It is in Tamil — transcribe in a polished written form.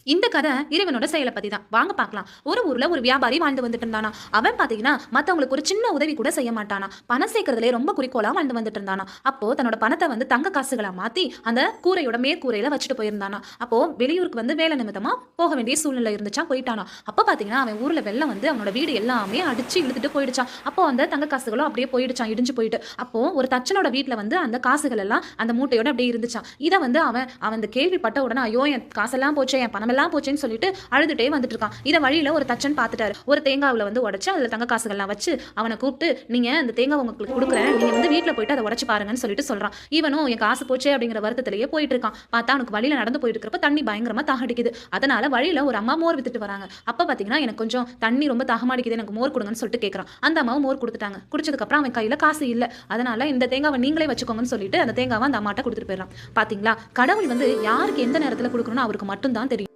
இந்த கதை இறைவனோட செயலை பத்தி தான். வாங்க பார்க்கலாம். ஒரு ஊர்ல ஒரு வியாபாரி வாழ்ந்து வந்துட்டு இருந்தானா. அவன் பாத்தீங்கன்னா மத்தவங்களுக்கு ஒரு சின்ன உதவி கூட செய்ய மாட்டானா. பணம் சேர்க்கறதுலே ரொம்ப குறிக்கோளா வாழ்ந்து வந்துட்டு இருந்தானா. அப்போ தன்னோட பணத்தை வந்து தங்க காசுகளா மாத்தி அந்த கூரையோட மேற்கூரையில வச்சுட்டு போயிருந்தானா. அப்போ வெளியூருக்கு வந்து வேலை நிமித்தமா போக வேண்டிய சூழ்நிலை இருந்துச்சா, போயிட்டானா. அப்ப பாத்தீங்கன்னா அவன் ஊர்ல வெள்ளம் வந்து அவனோட வீடு எல்லாமே அடிச்சு இழுத்துட்டு போயிடுச்சான். அப்போ அந்த தங்க காசுகளும் அப்படியே போயிடுச்சான், இடிஞ்சு போயிட்டு. அப்போ ஒரு தச்சனோட வீட்டுல வந்து அந்த காசுகள் எல்லாம் அந்த மூட்டையோட அப்படியே இருந்துச்சான். இதை வந்து அவன் அவன் கேள்விப்பட்ட உடனே, ஐயோ என் காசெல்லாம் போச்சே, என் பணம் எல்லாம் போச்சேன்னு சொல்லிட்டு அழுதுட்டே வந்துட்டு இருக்கான். இத வழியில ஒரு தச்சன் பார்த்துட்டாரு. ஒரு தேங்காவுல வந்து உடைச்சு அதுல தங்க காசுகள்லாம் வச்சு அவனை கூப்பிட்டு, நீங்க இந்த தேங்காய் உங்களுக்கு கொடுக்குறேன், நீங்க வந்து வீட்டுல போயிட்டு அதை உடைச்சு பாருங்கன்னு சொல்லிட்டு சொல்றான். இவனும் என் காசு போச்சே அப்படிங்கிற வருத்தத்திலேயே போயிட்டு இருக்கான். பார்த்தா அவனுக்கு வழியில நடந்து போயிட்டு இருக்கிறப்ப தண்ணி பயங்கரமா தாகடிக்குது. அதனால வழியில ஒரு அம்மா மோர் வித்துட்டு வராங்க. அப்ப பாத்தீங்கன்னா, எனக்கு கொஞ்சம் தண்ணி ரொம்ப தாகமாடிக்குது, எனக்கு மோர் கொடுங்கன்னு சொல்லிட்டு கேட்கறான். அந்த அம்மாவும் மோர் கொடுத்துட்டாங்க. குடிச்சதுக்கு அப்புறம் அவன் கையில காசு இல்ல. அதனால இந்த தேங்காவை நீங்களே வச்சுக்கோங்கன்னு சொல்லிட்டு அந்த தேங்காவை அந்த அம்மாட்ட கொடுத்துட்டு போயிடறான். பாத்தீங்களா, கடவுள் வந்து யாருக்கு எந்த நேரத்துல கொடுக்கணும்னு அவருக்கு மட்டும் தான் தெரியும்.